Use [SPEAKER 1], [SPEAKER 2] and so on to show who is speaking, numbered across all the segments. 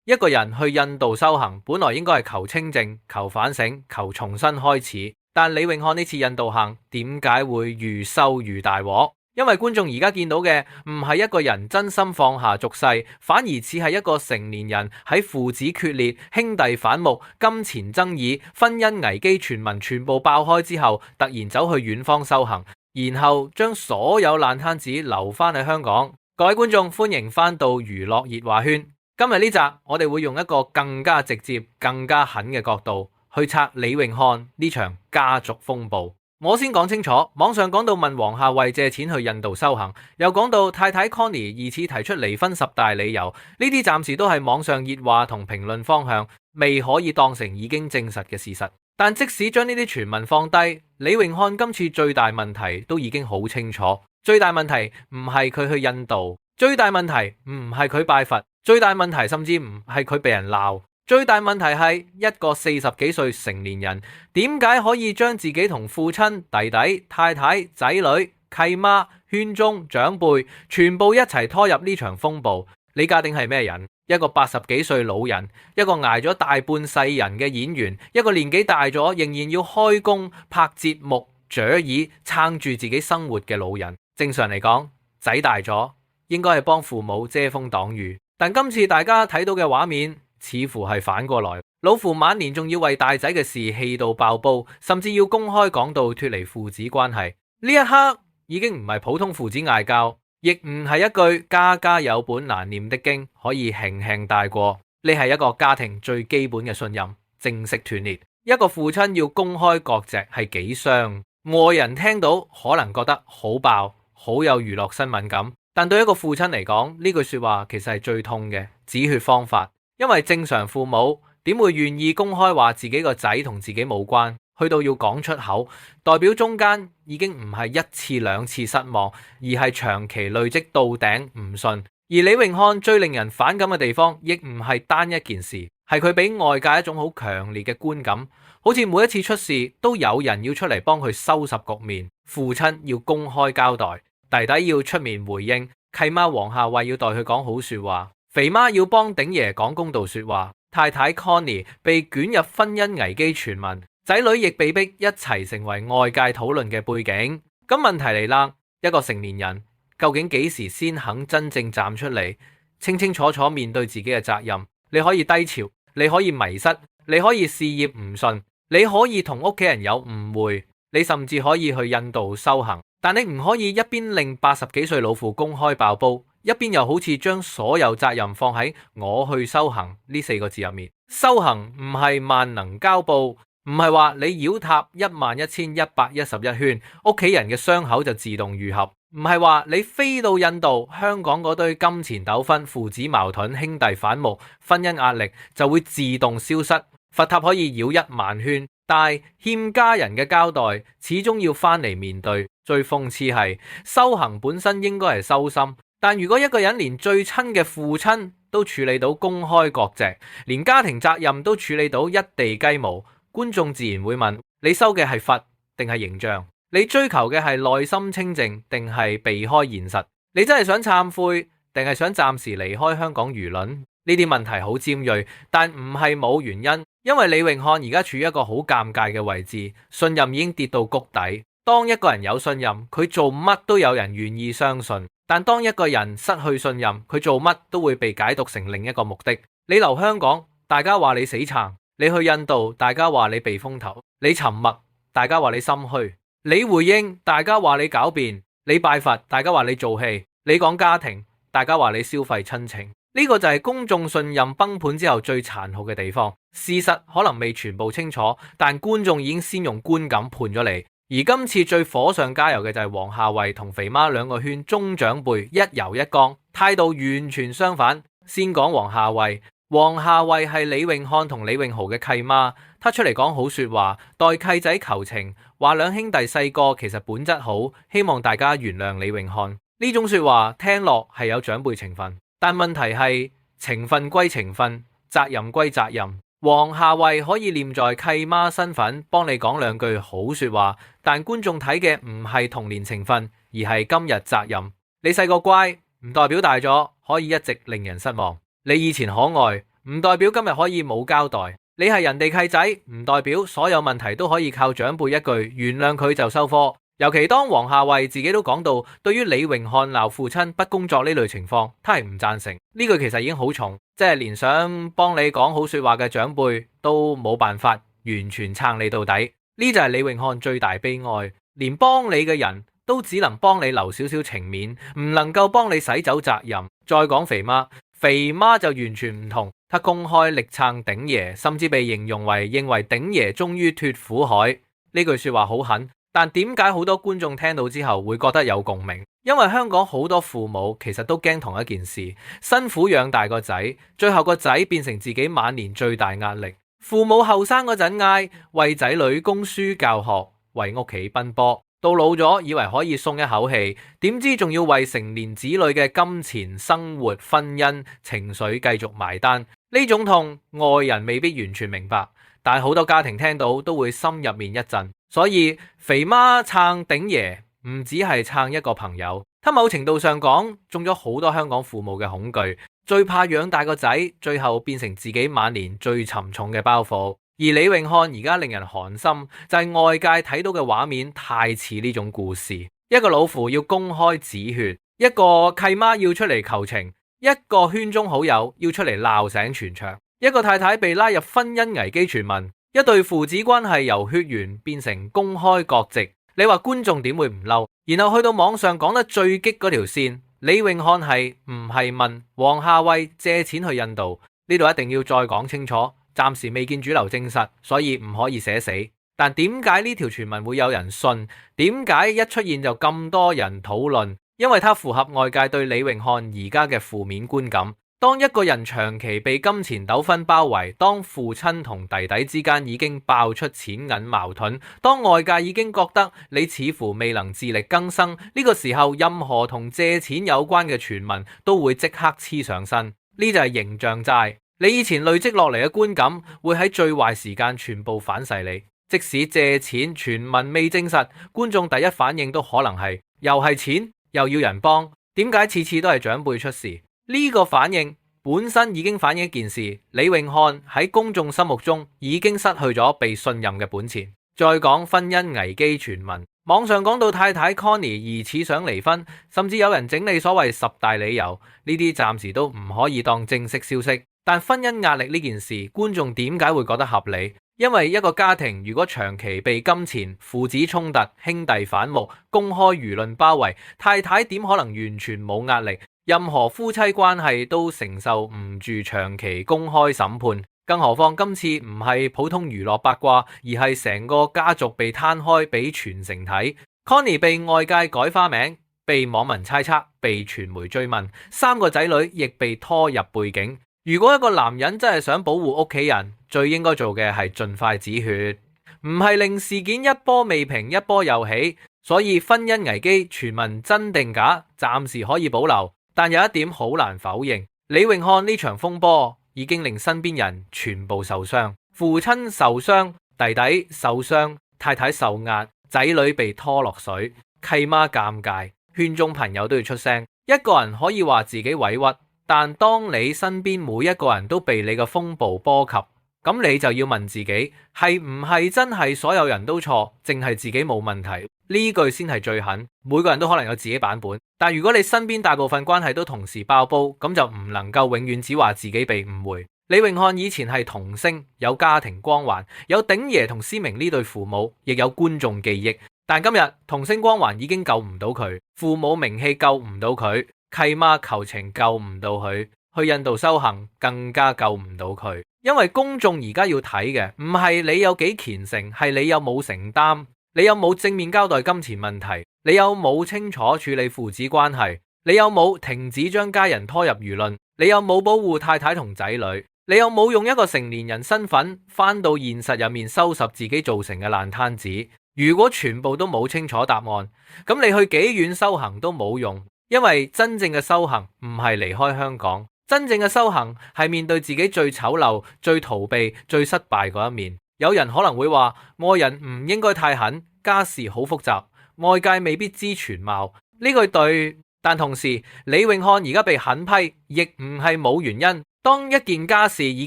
[SPEAKER 1] 一個人去印度修行，本來應該係求清靜、求反省、求重新開始。但李永漢呢次印度行點解會愈修愈大鑊？因為觀眾而家見到嘅唔係一個人真心放下俗世，反而似係一個成年人喺父子決裂、兄弟反目、金錢爭議、婚姻危機傳聞全部爆開之後，突然走去遠方修行，然後將所有爛攤子留翻喺香港。各位觀眾，歡迎翻到娛樂熱話圈。今日呢集我哋會用一個更加直接、更加狠嘅角度去拆李永漢呢場家族風暴。我先講清楚，網上講到問黃夏蕙借錢去印度修行，又講到太太 Connie 疑似提出離婚10大理由，呢啲暫時都係網上熱話同評論方向，未可以當成已經證實嘅事實。但即使將呢啲傳聞放低，李永漢今次最大問題都已經好清楚。最大問題唔係佢去印度，最大問題唔係佢拜佛，最大問題甚至唔係佢被人鬧。最大問題係一個40幾歲成年人點解可以將自己同父親、弟弟、太太、仔女、契媽、圈中長輩全部一齊拖入呢場風暴？李家鼎係咩人？一個80幾歲老人，一個捱咗大半世人嘅演員，一個年紀大咗仍然要開工拍節目、著椅撐住自己生活嘅老人。正常嚟講，仔大咗應該係幫父母遮風擋雨，但今次大家睇到嘅畫面似乎係反過來，老父晚年仲要為大仔嘅事氣到爆煲，甚至要公開講到脫離父子關係。呢一刻已經唔係普通父子嗌交，亦唔係一句家家有本難念的經可以輕輕帶過。呢係一個家庭最基本嘅信任正式斷裂。一個父親要公開割席係幾傷，外人聽到可能覺得好爆，好有娛樂新聞感，但對一個父親嚟講，呢句說話其實係最痛嘅止血方法。因為正常父母點會願意公開話自己個仔同自己冇關，去到要講出口，代表中間已經唔係一次兩次失望，而係長期累積到頂唔信。而李永漢最令人反感嘅地方，亦唔係單一件事，係佢俾外界一種好強烈嘅觀感，好似每一次出事都有人要出嚟幫佢收拾局面，父親要公開交代，弟弟要出面回應，契媽黃夏蕙要代佢講好說話，肥媽要幫鼎爺講公道說話，太太 Connie 被捲入婚姻危機傳聞，仔女亦被逼一齊成為外界討論嘅背景。咁問題嚟啦，一個成年人究竟幾時先肯真正站出嚟，清清楚楚面對自己嘅責任？你可以低潮，你可以迷失，你可以事業唔順，你可以同屋企人有誤會，你甚至可以去印度修行，但你唔可以一邊令80幾歲老父公開爆煲，一邊又好似將所有責任放喺我去修行呢4個字入面。修行唔係萬能膠布，唔係話你繞塔11111圈，屋企人嘅傷口就自動愈合，唔係話你飛到印度，香港嗰堆金錢糾紛、父子矛盾、兄弟反目、婚姻壓力就會自動消失。佛塔可以繞1萬圈，但係欠家人嘅交代始終要翻嚟面對。最諷刺係修行本身應該係修心，但如果一個人連最親嘅父親都處理到公開割席，連家庭責任都處理到一地雞毛，觀眾自然會問：你修嘅係佛定係形象？你追求嘅係內心清靜定係避開現實？你真係想懺悔定係想暫時離開香港輿論？呢啲問題好尖銳，但唔係冇原因，因為李永漢而家處於一個好尷尬嘅位置，信任已經跌到谷底。當一個人有信任，佢做乜都有人願意相信，但當一個人失去信任，佢做乜都會被解讀成另一個目的。你留香港，大家話你死撐；你去印度，大家話你避風頭；你沉默，大家話你心虛；你回應，大家話你狡辯；你拜佛，大家話你做戲；你講家庭，大家話你消費親情。呢個就係公眾信任崩盤之後最殘酷嘅地方。事實可能未全部清楚，但觀眾已經先用觀感判咗你。而今次最火上加油嘅就係黃夏蕙同肥媽兩個圈中長輩一柔一剛，態度完全相反。先講黃夏蕙，黃夏蕙係李永漢同李永豪嘅契媽，她出嚟講好說話，代契仔求情，話兩兄弟細個其實本質好，希望大家原諒李永漢。呢種說話聽落係有長輩情分，但問題係情分歸情分，責任歸責任。黃夏蕙可以念在契媽身份幫你講兩句好說話，但觀眾睇嘅唔係童年情分，而係今日責任。你細個乖唔代表大咗可以一直令人失望，你以前可愛唔代表今日可以冇交代。你係人哋契仔，唔代表所有問題都可以靠長輩一句原諒佢就收科。尤其當黃夏蕙自己都講到，對於李榮漢鬧父親不工作呢類情況，他係唔贊成。呢句其實已經好重，即係連想幫你講好說話嘅長輩都冇辦法完全撐你到底。呢就係李榮漢最大悲哀，連幫你嘅人都只能幫你留少少情面，唔能夠幫你洗走責任。再講肥媽，肥媽就完全唔同，她公開力撐鼎爺，甚至被形容為認為鼎爺終於脫苦海。呢句說話好狠。但點解好多觀眾聽到之後會覺得有共鳴？因為香港好多父母其實都驚同一件事，辛苦養大個仔，最後個仔變成自己晚年最大壓力。父母後生嗰陣嗌為仔女供書教學，為屋企奔波，到老咗以為可以鬆一口氣，點知仲要為成年子女嘅金錢、生活、婚姻、情緒繼續埋單。呢種痛外人未必完全明白，但係好多家庭聽到都會心入面一震。所以肥媽撐鼎爺唔只係撐一個朋友，他某程度上講中咗好多香港父母嘅恐懼，最怕養大個仔最後變成自己晚年最沉重嘅包袱。而李榮漢而家令人寒心，就係外界睇到嘅畫面太似呢種故事，一個老父要公開止血，一個契媽要出嚟求情，一個圈中好友要出嚟鬧醒全場，一個太太被拉入婚姻危機傳聞，一對父子關係由血緣變成公開割席，你話觀眾點會唔嬲？然後去到網上講得最激嗰條線，李榮漢係唔係問黃夏蕙借錢去印度？呢度一定要再講清楚，暫時未見主流證實，所以唔可以寫死。但點解呢條傳聞會有人信？點解一出現就咁多人討論？因為它符合外界對李榮漢而家嘅負面觀感。當一個人長期被金錢糾紛包圍，當父親同弟弟之間已經爆出錢銀矛盾，當外界已經覺得你似乎未能自力更生，呢個時候任何同借錢有關嘅傳聞都會即刻黐上身。呢就係形象債，你以前累積落嚟嘅觀感會喺最壞時間全部反噬你。即使借錢傳聞未證實，觀眾第一反應都可能係又係錢又要人幫，點解次次都係長輩出事？呢個反應本身已經反映一件事，李榮漢喺公眾心目中已經失去咗被信任嘅本錢。再講婚姻危機傳聞，網上講到太太 Connie 疑似想離婚，甚至有人整理所謂10大理由，呢啲暫時都唔可以當正式消息。但婚姻壓力呢件事，觀眾點解會覺得合理？因為一個家庭如果長期被金錢、父子衝突、兄弟反目、公開輿論包圍，太太點可能完全冇壓力？任何夫妻關係都承受唔住長期公開審判，更何況今次唔係普通娛樂八卦，而係成個家族被攤開俾全城睇。Connie 被外界改花名，被網民猜測，被傳媒追問，3個仔女亦被拖入背景。如果一個男人真係想保護屋企人，最應該做嘅係盡快止血，唔係令事件一波未平一波又起。所以婚姻危機傳聞真定假，暫時可以保留。但有一點好難否認，李榮漢呢場風波已經令身邊人全部受傷，父親受傷，弟弟受傷，太太受壓，仔女被拖落水，契媽尷尬，圈中朋友都要出聲。一個人可以話自己委屈，但當你身邊每一個人都被你嘅風暴波及，咁你就要問自己，係唔係真係所有人都錯，淨係自己冇問題？呢句先係最狠。每個人都可能有自己版本，但如果你身邊大部分關係都同時爆煲，咁就唔能夠永遠只話自己被誤會。李榮漢以前係童星，有家庭光環，有鼎爺同思明呢對父母，亦有觀眾記憶。但今日童星光環已經救唔到佢，父母名氣救唔到佢，契媽求情救唔到佢，去印度修行更加救唔到佢。因為公眾而家要睇嘅唔係你有幾虔誠，係你有冇承擔，你有冇正面交代金錢問題，你有冇清楚處理父子關係，你有冇停止將家人拖入輿論，你有冇保護太太同仔女，你有冇用一個成年人身份返到現實入面收拾自己造成嘅爛攤子。如果全部都冇清楚答案，咁你去幾遠修行都冇用，因為真正嘅修行唔係離開香港。真正嘅修行係面對自己最醜陋、最逃避、最失敗嗰一面。有人可能會話，愛人唔應該太狠，家事好複雜，外界未必知全貌。呢句對，但同時李榮漢而家被狠批，亦唔係冇原因。當一件家事已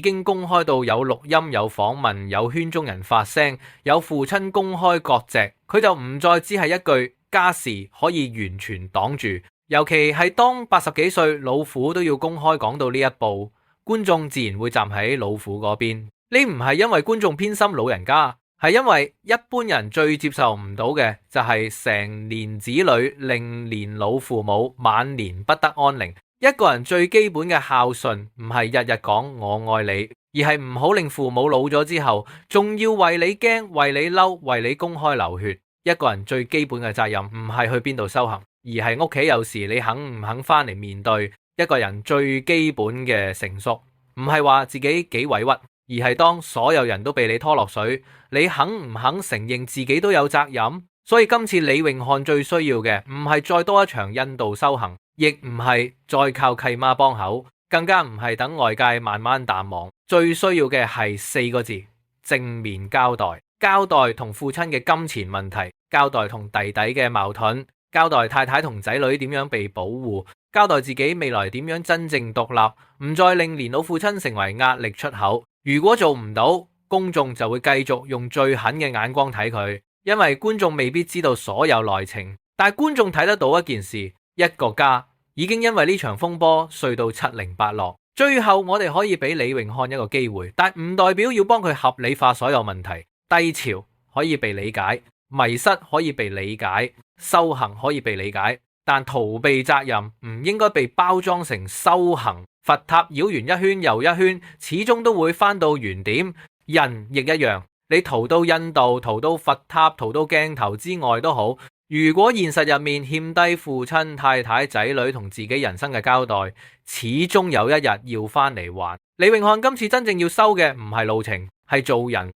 [SPEAKER 1] 經公開到有錄音、有訪問、有圈中人發聲、有父親公開割席，佢就唔再只係一句家事可以完全擋住。尤其係當80幾歲老虎都要公開講到呢一步，觀眾自然會站喺老虎嗰邊。呢唔係因為觀眾偏心老人家，係因為一般人最接受唔到嘅就係成年子女令年老父母晚年不得安寧。一個人最基本嘅孝順唔係日日講我愛你，而係唔好令父母老咗之後仲要為你驚、為你嬲、為你公開流血。一個人最基本嘅責任唔係去邊度修行，而係屋企有時你肯唔肯翻嚟面對。一個人最基本嘅成熟唔係話自己幾委屈，而係當所有人都被你拖落水，你肯唔肯承認自己都有責任？所以今次李永漢最需要嘅唔係再多一場印度修行，亦唔係再靠契媽幫口，更加唔係等外界慢慢淡忘。最需要嘅係4個字：正面交代。交代同父親嘅金錢問題，交代同弟弟嘅矛盾，交代太太同仔女點樣被保護，交代自己未來點樣真正獨立，唔再令年老父親成為壓力出口。如果做唔到，公眾就會繼續用最狠嘅眼光睇佢，因為觀眾未必知道所有內情，但係觀眾睇得到一件事：一個家已經因為呢場風波碎到七零八落。最後我哋可以俾李永漢一個機會，但唔代表要幫佢合理化所有問題。低潮可以被理解，迷失可以被理解，修行可以被理解，但逃避責任唔應該被包裝成修行。佛塔繞完一圈又一圈，始終都會翻到原點。人亦一樣，你逃到印度、逃到佛塔、逃到鏡頭之外都好，如果現實入面欠低父親、太太、仔女同自己人生嘅交代，始終有一日要翻嚟還。李永漢今次真正要修嘅唔係路程，係做人。